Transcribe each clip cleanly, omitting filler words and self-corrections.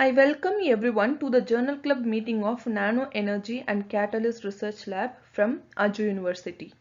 I welcome everyone to the Journal Club meeting of Nano Energy and Catalyst Research Lab from Aju University.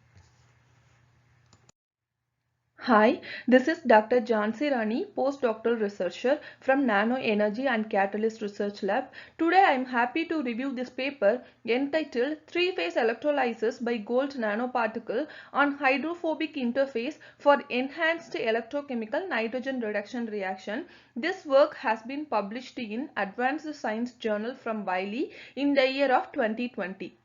Hi, this is Dr. Jhansi Rani, postdoctoral researcher from Nano Energy and Catalyst Research Lab. Today I am happy to review this paper entitled Three-Phase Electrolysis by Gold Nanoparticle on Hydrophobic Interface for Enhanced Electrochemical Nitrogen Reduction Reaction. This work has been published in Advanced Science Journal from Wiley in the year of 2020.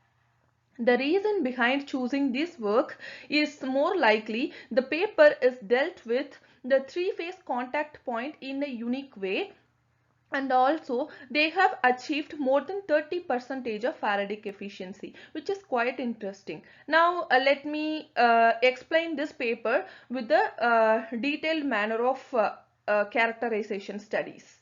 The reason behind choosing this work is more likely the paper is dealt with the three-phase contact point in a unique way, and also they have achieved more than 30% of Faradic efficiency, which is quite interesting. Now let me explain this paper with the detailed manner of characterization studies.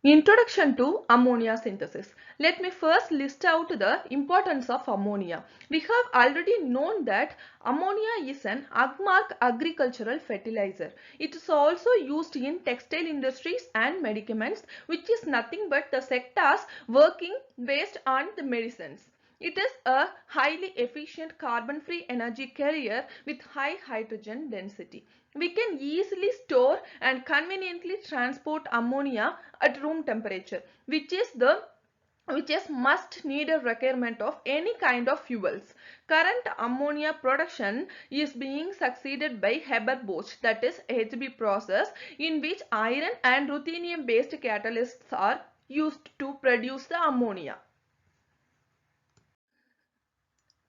Introduction to ammonia synthesis. Let me first list out the importance of ammonia. We have already known that ammonia is an agmark agricultural fertilizer. It is also used in textile industries and medicaments, which is nothing but the sectors working based on the medicines. It is a highly efficient carbon-free energy carrier with high hydrogen density. We can easily store and conveniently transport ammonia at room temperature, which is must needed requirement of any kind of fuels. Current ammonia production is being succeeded by Haber-Bosch, that is HB process, in which iron and ruthenium based catalysts are used to produce the ammonia.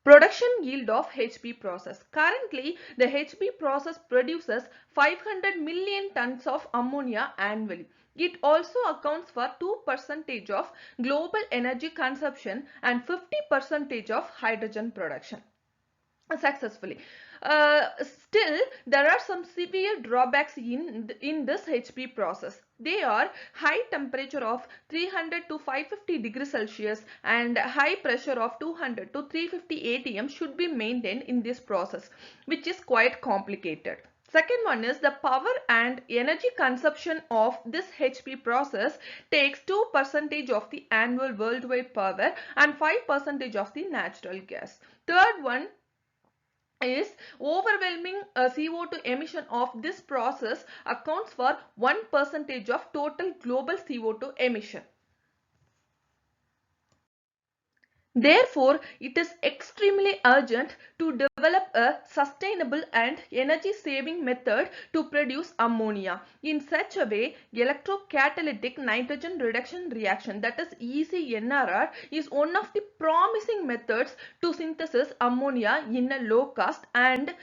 Production yield of HB process. Currently, the HB process produces 500 million tons of ammonia annually. It also accounts for 2% of global energy consumption and 50% of hydrogen production successfully. Still, there are some severe drawbacks in this HB process. They are high temperature of 300 to 550 degrees Celsius and high pressure of 200 to 350 atm should be maintained in this process, which is quite complicated. Second one is the power and energy consumption of this HB process takes 2% of the annual worldwide power and 5% of the natural gas. Third one is overwhelming CO2 emission of this process accounts for 1% of total global CO2 emission. Therefore, it is extremely urgent to develop a sustainable and energy-saving method to produce ammonia. In such a way, electrocatalytic nitrogen reduction reaction, that is ECNRR, is one of the promising methods to synthesize ammonia in a low-cost and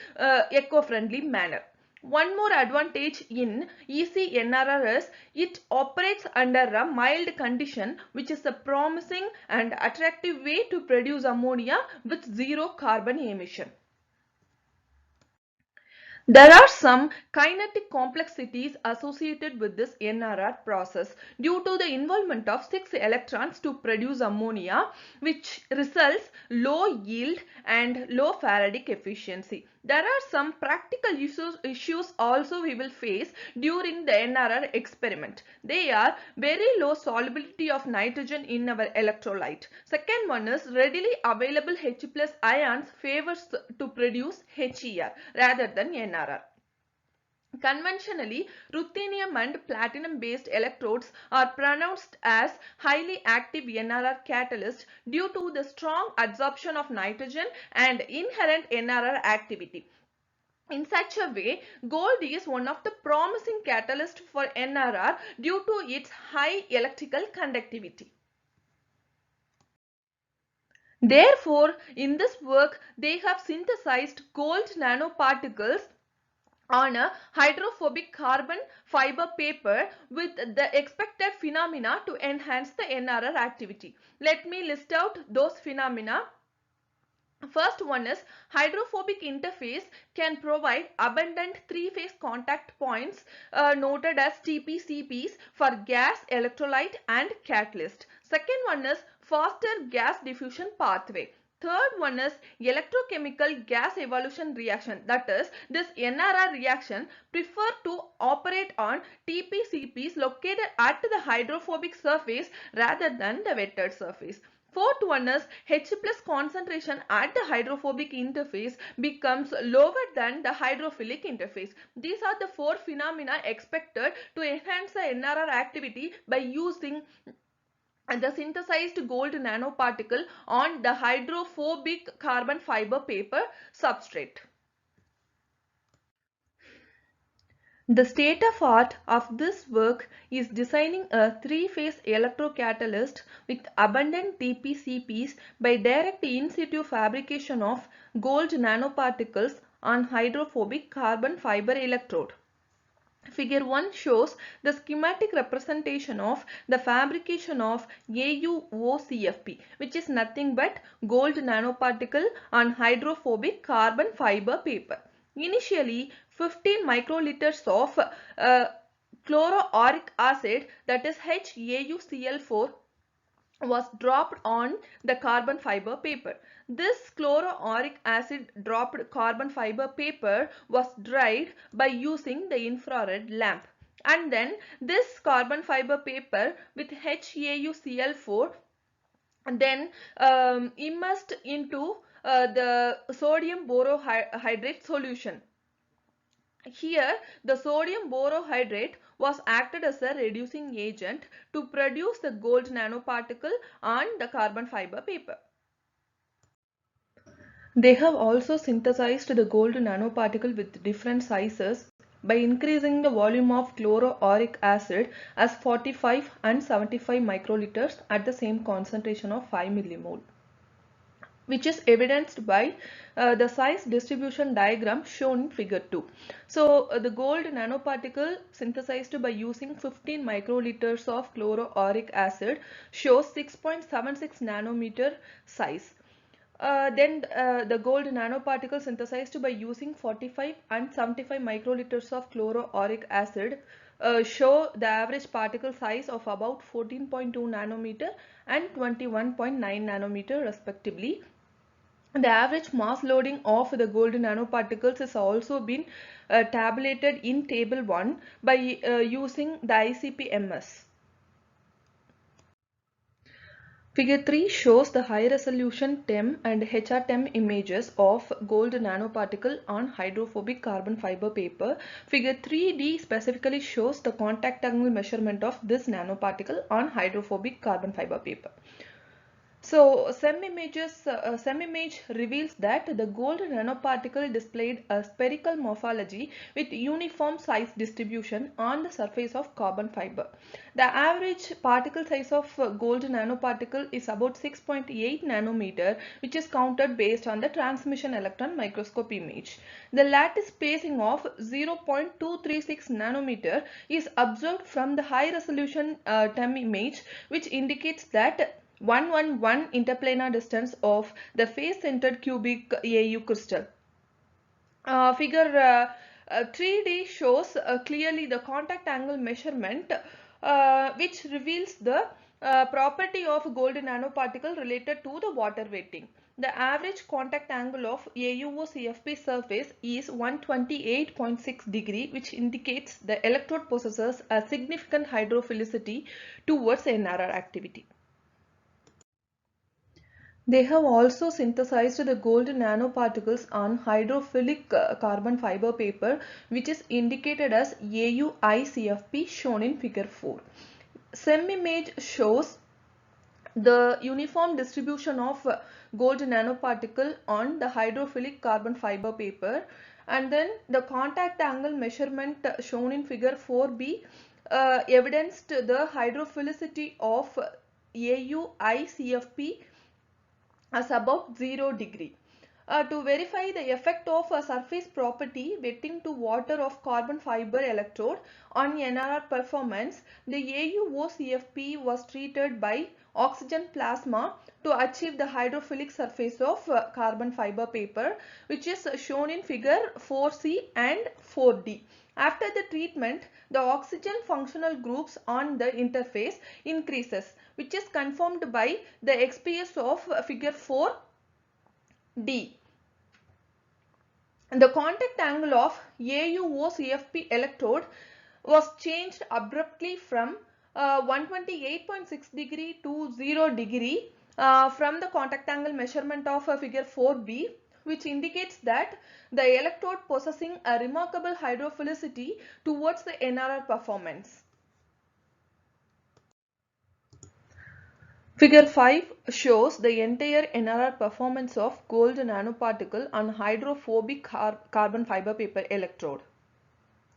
eco-friendly manner. One more advantage in ECNRR is it operates under a mild condition, which is a promising and attractive way to produce ammonia with zero carbon emission. There are some kinetic complexities associated with this NRR process due to the involvement of 6 electrons to produce ammonia, which results low yield and low Faradic efficiency. There are some practical issues also we will face during the NRR experiment. They are very low solubility of nitrogen in our electrolyte. Second one is readily available H plus ions favors to produce HER rather than NRR. Conventionally, ruthenium and platinum based electrodes are pronounced as highly active NRR catalyst due to the strong absorption of nitrogen and inherent NRR activity. In such a way, gold is one of the promising catalysts for NRR due to its high electrical conductivity. Therefore, in this work, they have synthesized gold nanoparticles on a hydrophobic carbon fiber paper with the expected phenomena to enhance the NRR activity. Let me list out those phenomena. First one is hydrophobic interface can provide abundant three-phase contact points noted as TPCPs for gas, electrolyte and catalyst. Second one is faster gas diffusion pathway. Third one is electrochemical gas evolution reaction. That is, this NRR reaction prefer to operate on TPCPs located at the hydrophobic surface rather than the wetted surface. Fourth one is H plus concentration at the hydrophobic interface becomes lower than the hydrophilic interface. These are the four phenomena expected to enhance the NRR activity by using the synthesized gold nanoparticle on the hydrophobic carbon fiber paper substrate. The state of art of this work is designing a three-phase electrocatalyst with abundant TPCPs by direct in situ fabrication of gold nanoparticles on hydrophobic carbon fiber electrode. Figure 1 shows the schematic representation of the fabrication of AuOCFP, which is nothing but gold nanoparticle on hydrophobic carbon fiber paper. Initially, 15 microliters of chloroauric acid, that is HAuCl4, was dropped on the carbon fiber paper. This chloroauric acid dropped carbon fiber paper was dried by using the infrared lamp. And then this carbon fiber paper with HAuCl4 then immersed into the sodium borohydrate solution. Here, the sodium borohydrate was acted as a reducing agent to produce the gold nanoparticle on the carbon fiber paper. They have also synthesized the gold nanoparticle with different sizes by increasing the volume of chloroauric acid as 45 and 75 microliters at the same concentration of 5 millimole, which is evidenced by the size distribution diagram shown in figure 2. So the gold nanoparticle synthesized by using 15 microliters of chloroauric acid shows 6.76 nanometer size. Then the gold nanoparticle synthesized by using 45 and 75 microliters of chloroauric acid show the average particle size of about 14.2 nanometer and 21.9 nanometer respectively. The average mass loading of the gold nanoparticles has also been tabulated in table 1 by using the ICP-MS. Figure 3 shows the high resolution TEM and HRTEM images of gold nanoparticle on hydrophobic carbon fiber paper. Figure 3D specifically shows the contact angle measurement of this nanoparticle on hydrophobic carbon fiber paper. So SEM image reveals that the gold nanoparticle displayed a spherical morphology with uniform size distribution on the surface of carbon fiber. The average particle size of gold nanoparticle is about 6.8 nanometer, which is counted based on the transmission electron microscope image. The lattice spacing of 0.236 nanometer is observed from the high resolution TEM image, which indicates that 111 interplanar distance of the face-centered cubic AU crystal. Figure 3D shows clearly the contact angle measurement which reveals the property of gold nanoparticle related to the water weighting. The average contact angle of AuOCFP surface is 128.6 degree, which indicates the electrode possesses a significant hydrophilicity towards NRR activity. They have also synthesized the gold nanoparticles on hydrophilic carbon fiber paper, which is indicated as AuICFP shown in figure 4. SEM image shows the uniform distribution of gold nanoparticle on the hydrophilic carbon fiber paper, and then the contact angle measurement shown in figure 4b evidenced the hydrophilicity of AuICFP as about 0 degree. To verify the effect of a surface property wetting to water of carbon fiber electrode on NRR performance, the AuOCFP was treated by oxygen plasma to achieve the hydrophilic surface of carbon fiber paper, which is shown in figure 4C and 4D. After the treatment, the oxygen functional groups on the interface increases, which is confirmed by the XPS of figure 4 D. The contact angle of AuO-CFP electrode was changed abruptly from 128.6 degree to 0 degree from the contact angle measurement of figure 4b, which indicates that the electrode possessing a remarkable hydrophilicity towards the NRR performance. Figure 5 shows the entire NRR performance of gold nanoparticle on hydrophobic carbon fiber paper electrode.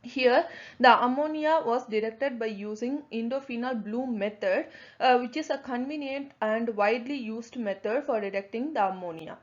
Here, the ammonia was detected by using indophenol bloom method, which is a convenient and widely used method for detecting the ammonia.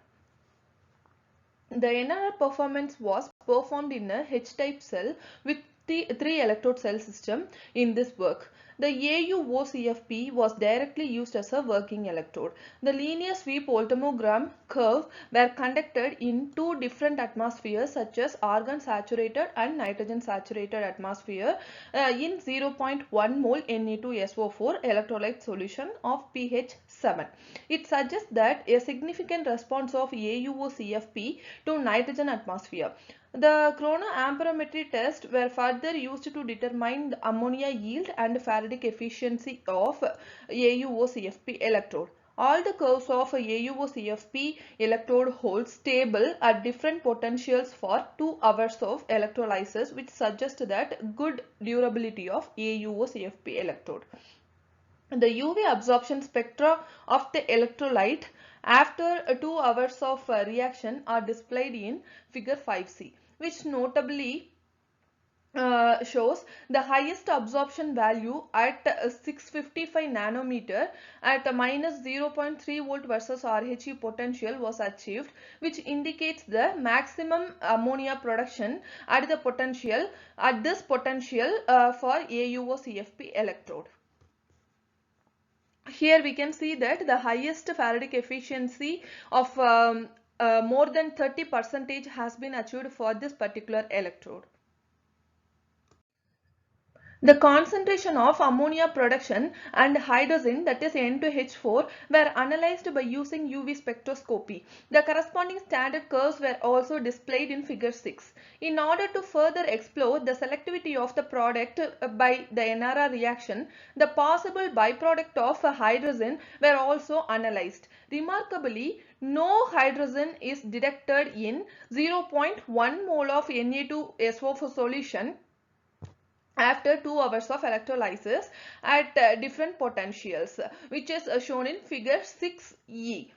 The NRR performance was performed in a H-type cell with the 3-electrode cell system in this work. The AuO-CFP was directly used as a working electrode. The linear sweep voltammogram curve were conducted in two different atmospheres such as argon saturated and nitrogen saturated atmosphere in 0.1 mole Na2SO4 electrolyte solution of pH 7. It suggests that a significant response of AuO-CFP to nitrogen atmosphere. The chronoamperometry tests were further used to determine the ammonia yield and Faradic efficiency of AuO-CFP electrode. All the curves of AuO-CFP electrode hold stable at different potentials for 2 hours of electrolysis, which suggests that good durability of AuO-CFP electrode. The UV absorption spectra of the electrolyte after 2 hours of reaction are displayed in figure 5c, which notably shows the highest absorption value at 655 nanometer at minus 0.3 volt versus RHE potential was achieved, which indicates the maximum ammonia production at this potential for AuO-CFP electrode. Here we can see that the highest Faradic efficiency of more than 30% has been achieved for this particular electrode. The concentration of ammonia production and hydrogen, that is N2H4, were analyzed by using UV spectroscopy. The corresponding standard curves were also displayed in figure 6. In order to further explore the selectivity of the product by the NRR reaction, the possible byproduct of hydrogen were also analyzed. Remarkably, no hydrogen is detected in 0.1 mole of Na2SO4 solution after 2 hours of electrolysis at different potentials, which is shown in figure 6e.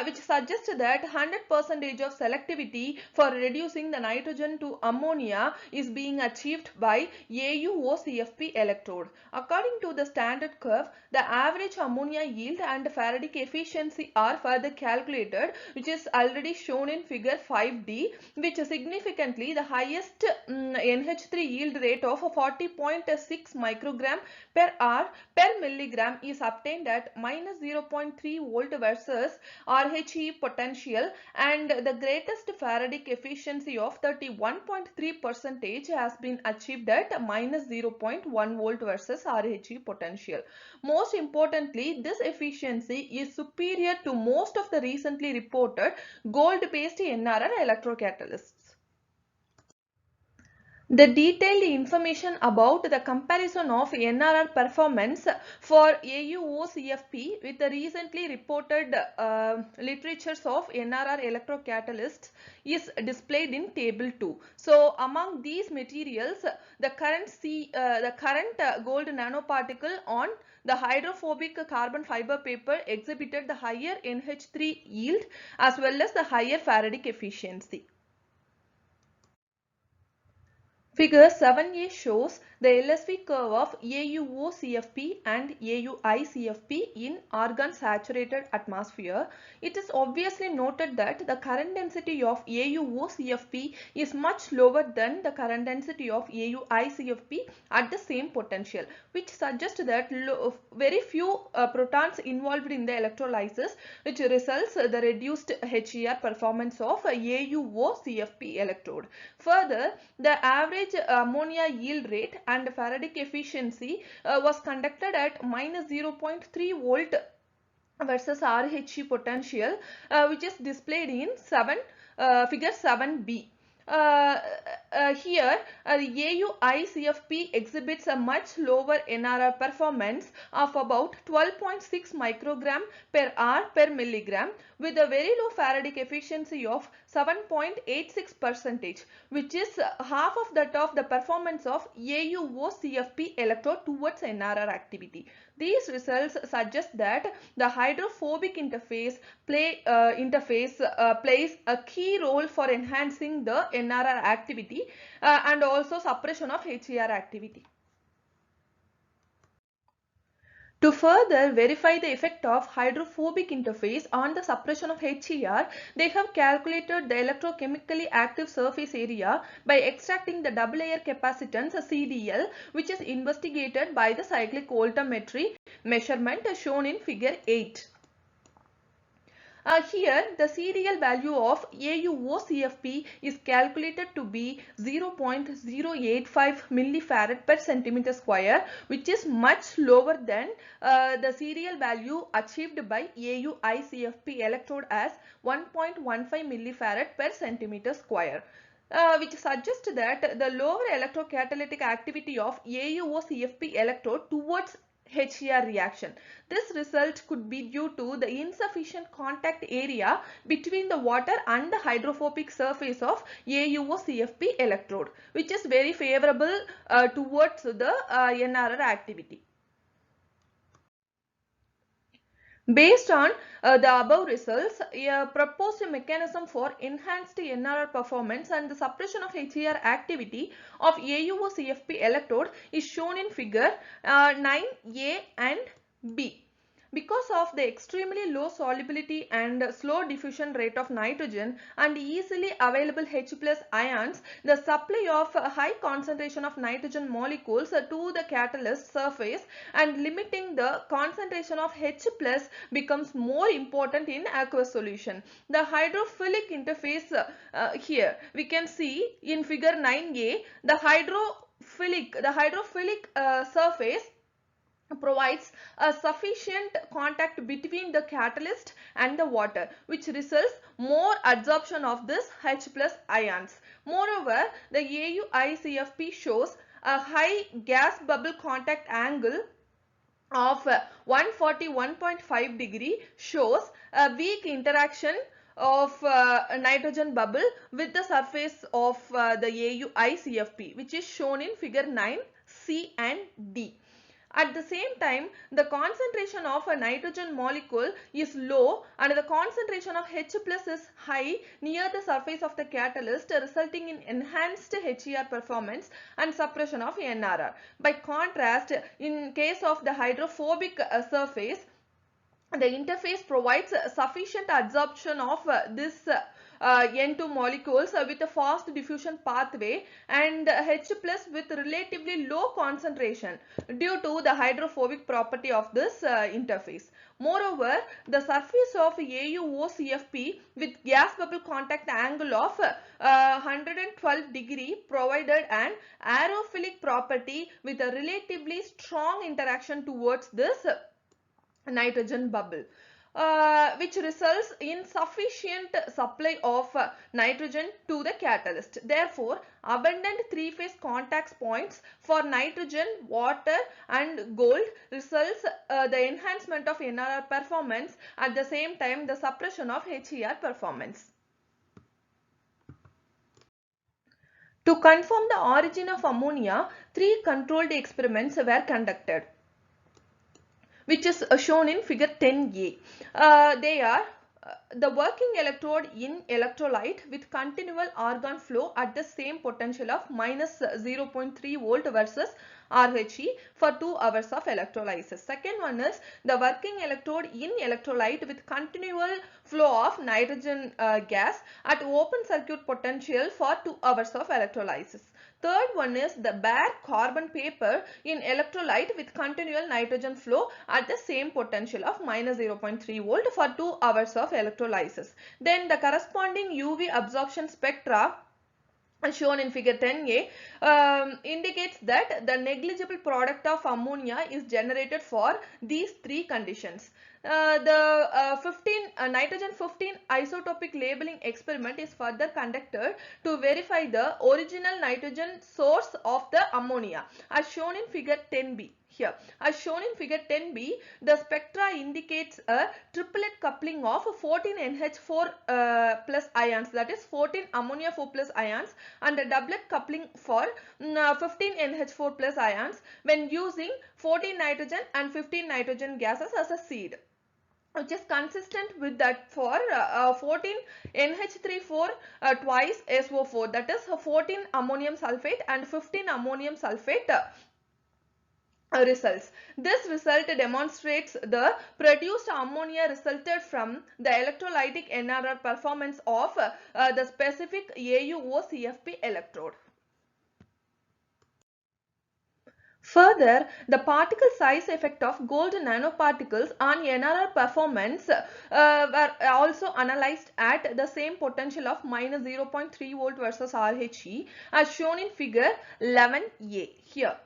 Which suggests that 100% of selectivity for reducing the nitrogen to ammonia is being achieved by AuO-CFP electrode. According to the standard curve, the average ammonia yield and Faradic efficiency are further calculated, which is already shown in figure 5d, which significantly the highest NH3 yield rate of 40.6 microgram per hour per milligram is obtained at minus 0.3 volt versus RHE potential, and the greatest Faradic efficiency of 31.3% has been achieved at minus 0.1 volt versus RHE potential. Most importantly, this efficiency is superior to most of the recently reported gold-based NRR electrocatalysts. The detailed information about the comparison of NRR performance for AuO-CFP with the recently reported literatures of NRR electrocatalysts is displayed in table 2. So, among these materials, the current gold nanoparticle on the hydrophobic carbon fiber paper exhibited the higher NH3 yield as well as the higher Faradic efficiency. Figure 7a shows the LSV curve of AuO-CFP and AuI-CFP in argon saturated atmosphere. It is obviously noted that the current density of AuO-CFP is much lower than the current density of AuI-CFP at the same potential, which suggests that very few protons involved in the electrolysis, which results the reduced HER performance of AuO-CFP electrode. Further, the average ammonia yield rate and Faradic efficiency was conducted at minus 0.3 volt versus RHE potential, which is displayed in figure 7b. Here, the AuICFP exhibits a much lower NRR performance of about 12.6 microgram per hour per milligram, with a very low Faradic efficiency of 7.86%, which is half of that of the performance of AuOCFP electrode towards NRR activity. These results suggest that the hydrophobic interface plays a key role for enhancing the NRR activity and also suppression of HER activity. To further verify the effect of hydrophobic interface on the suppression of HER, they have calculated the electrochemically active surface area by extracting the double layer capacitance CDL, which is investigated by the cyclic voltammetry measurement shown in figure 8. Here, the CDL value of AuOCFP is calculated to be 0.085 millifarad per centimeter square, which is much lower than the CDL value achieved by AuICFP electrode as 1.15 millifarad per centimeter square. Which suggests that the lower electrocatalytic activity of AuOCFP electrode towards HER reaction. This result could be due to the insufficient contact area between the water and the hydrophobic surface of AuOCFP electrode, which is very favorable towards the NRR activity. Based on the above results, a proposed mechanism for enhanced NRR performance and the suppression of HER activity of AuOCFP electrode is shown in figure 9A and B. Because of the extremely low solubility and slow diffusion rate of nitrogen and easily available H+ ions, the supply of a high concentration of nitrogen molecules to the catalyst surface and limiting the concentration of H+ becomes more important in aqueous solution. The hydrophilic interface here we can see in figure 9A, the hydrophilic surface provides a sufficient contact between the catalyst and the water, which results more adsorption of this H+ ions. Moreover, the AuICFP shows a high gas bubble contact angle of 141.5 degree, shows a weak interaction of a nitrogen bubble with the surface of the AuICFP, which is shown in figure 9C and D. At the same time, the concentration of a nitrogen molecule is low and the concentration of H+ is high near the surface of the catalyst, resulting in enhanced HER performance and suppression of NRR. By contrast, in case of the hydrophobic surface, the interface provides sufficient adsorption of this N2 molecules with a fast diffusion pathway and H+ with relatively low concentration due to the hydrophobic property of this interface. Moreover, the surface of AuOCFP with gas bubble contact angle of 112 degree provided an aerophilic property with a relatively strong interaction towards this nitrogen bubble. Which results in sufficient supply of nitrogen to the catalyst. Therefore, abundant three-phase contact points for nitrogen, water and gold results the enhancement of NRR performance, at the same time the suppression of HER performance. To confirm the origin of ammonia, 3 controlled experiments were conducted, which is shown in figure 10A. They are the working electrode in electrolyte with continual argon flow at the same potential of minus 0.3 volt versus RHE for 2 hours of electrolysis. Second one is the working electrode in electrolyte with continual flow of nitrogen gas at open circuit potential for 2 hours of electrolysis. Third one is the bare carbon paper in electrolyte with continual nitrogen flow at the same potential of minus 0.3 volt for 2 hours of electrolysis. Then the corresponding UV absorption spectra shown in figure 10A indicates that the negligible product of ammonia is generated for these 3 conditions. The nitrogen 15 isotopic labeling experiment is further conducted to verify the original nitrogen source of the ammonia, as shown in figure 10b. Here, as shown in figure 10b, the spectra indicates a triplet coupling of 14 NH4 plus ions, that is 14 ammonia 4 plus ions, and a doublet coupling for 15 NH4 plus ions when using 14 nitrogen and 15 nitrogen gases as a seed, which is consistent with that for 14 NH34 twice SO4, that is 14 ammonium sulfate and 15 ammonium sulfate results. This result demonstrates the produced ammonia resulted from the electrolytic NRR performance of the specific AuO-CFP electrode. Further, the particle size effect of gold nanoparticles on NRR performance were also analyzed at the same potential of minus 0.3 volt versus RHE, as shown in figure 11a here.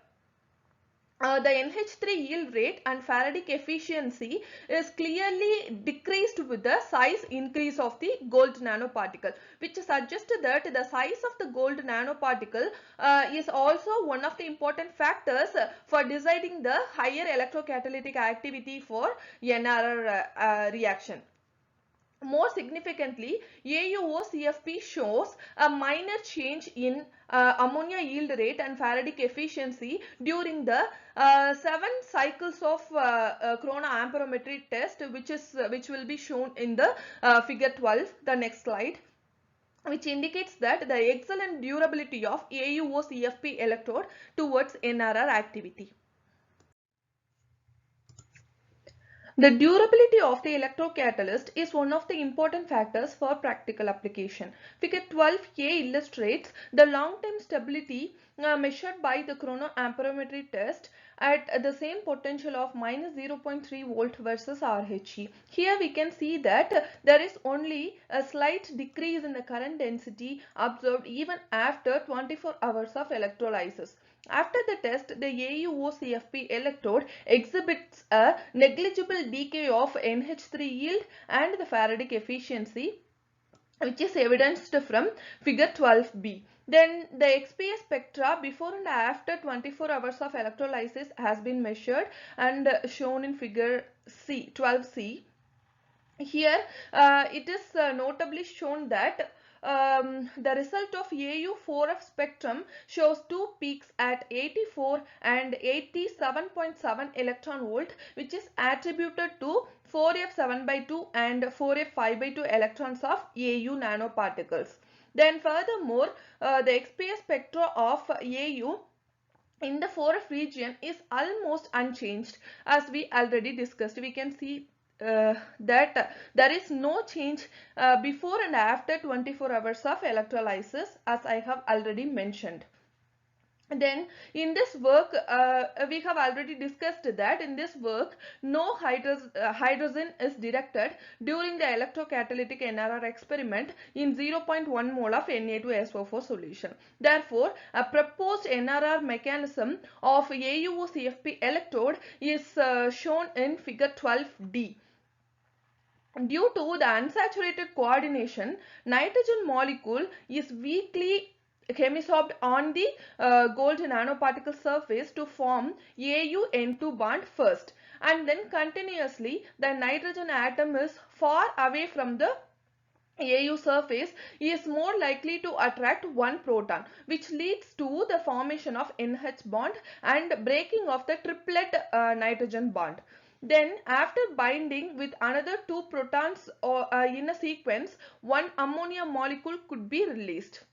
The NH3 yield rate and Faradic efficiency is clearly decreased with the size increase of the gold nanoparticle, which suggests that the size of the gold nanoparticle is also one of the important factors for deciding the higher electrocatalytic activity for NRR reaction. More significantly, AuO-CFP shows a minor change in ammonia yield rate and Faradic efficiency during the 7 cycles of chronoamperometry test, which will be shown in the figure 12, the next slide, which indicates that the excellent durability of AuO-CFP electrode towards NRR activity. The durability of the electrocatalyst is one of the important factors for practical application. Figure 12a illustrates the long-term stability measured by the chronoamperometry test at the same potential of minus 0.3 volt versus RHE. Here we can see that there is only a slight decrease in the current density observed even after 24 hours of electrolysis. After the test, the AuO-CFP electrode exhibits a negligible decay of NH3 yield and the Faradic efficiency, which is evidenced from figure 12b. Then the XPS spectra before and after 24 hours of electrolysis has been measured and shown in figure 12c. Here it is notably shown that the result of Au4F spectrum shows two peaks at 84 and 87.7 electron volt, which is attributed to 4F7/2 and 4F5/2 electrons of Au nanoparticles. Then furthermore, the XPS spectra of Au in the 4F region is almost unchanged, as we already discussed. We can see that there is no change before and after 24 hours of electrolysis, as I have already mentioned. Then in this work, we have already discussed that in this work, no hydrogen is detected during the electrocatalytic NRR experiment in 0.1 mole of Na2SO4 solution. Therefore, a proposed NRR mechanism of AuO-CFP electrode is shown in figure 12d. Due to the unsaturated coordination, nitrogen molecule is weakly chemisorbed on the gold nanoparticle surface to form AuN2 bond first, and then continuously the nitrogen atom is far away from the Au surface is more likely to attract one proton, which leads to the formation of NH bond and breaking of the triplet nitrogen bond. Then after binding with another two protons in a sequence, one ammonia molecule could be released.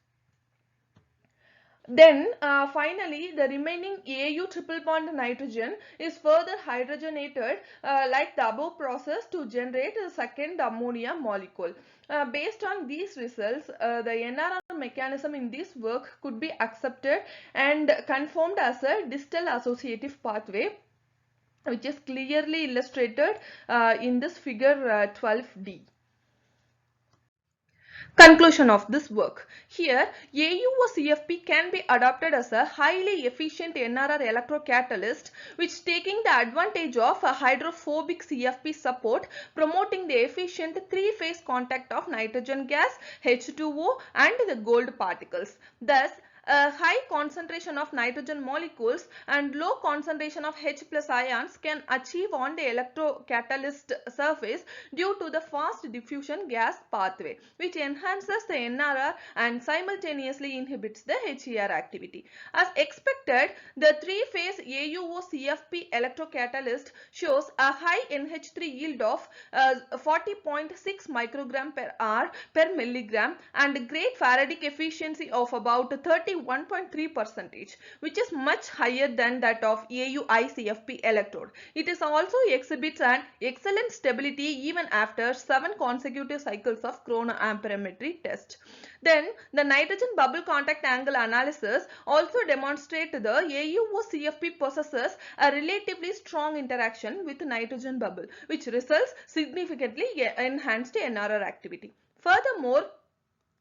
Then finally the remaining Au triple bond nitrogen is further hydrogenated like the above process to generate a second ammonia molecule. Based on these results, the NRR mechanism in this work could be accepted and confirmed as a distal associative pathway, which is clearly illustrated in this figure 12d. Conclusion of this work. Here, AuO-CFP can be adopted as a highly efficient NRR electrocatalyst which taking the advantage of a hydrophobic CFP support, promoting the efficient three-phase contact of nitrogen gas, H2O and the gold particles. Thus, a high concentration of nitrogen molecules and low concentration of H plus ions can achieve on the electrocatalyst surface due to the fast diffusion gas pathway, which enhances the NRR and simultaneously inhibits the HER activity. As expected, the three-phase AuO-CFP electrocatalyst shows a high NH3 yield of 40.6 microgram per hour per milligram and great Faradic efficiency of about 31.3%, which is much higher than that of AuI-CFP electrode. It is also exhibits an excellent stability even after 7 consecutive cycles of chronoamperometry test. Then the nitrogen bubble contact angle analysis also demonstrate the AuO-CFP possesses a relatively strong interaction with nitrogen bubble, which results significantly enhanced NRR activity. Furthermore,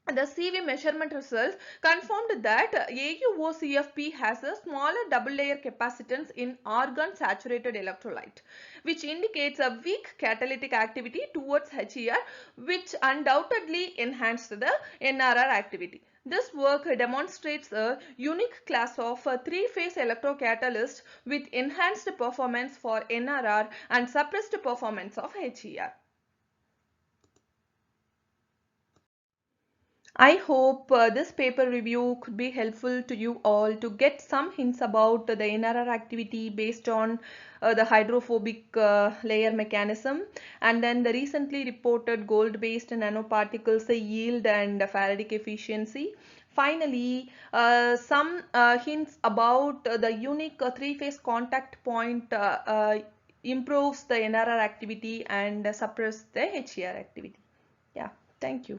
the CV measurement results confirmed that AuO-CFP has a smaller double layer capacitance in argon saturated electrolyte, which indicates a weak catalytic activity towards HER, which undoubtedly enhanced the NRR activity. This work demonstrates a unique class of three-phase electrocatalyst with enhanced performance for NRR and suppressed performance of HER. I hope this paper review could be helpful to you all to get some hints about the NRR activity based on the hydrophobic layer mechanism, and then the recently reported gold-based nanoparticles yield and Faradic efficiency. Finally, some hints about the unique three-phase contact point improves the NRR activity and suppress the HER activity. Yeah, thank you.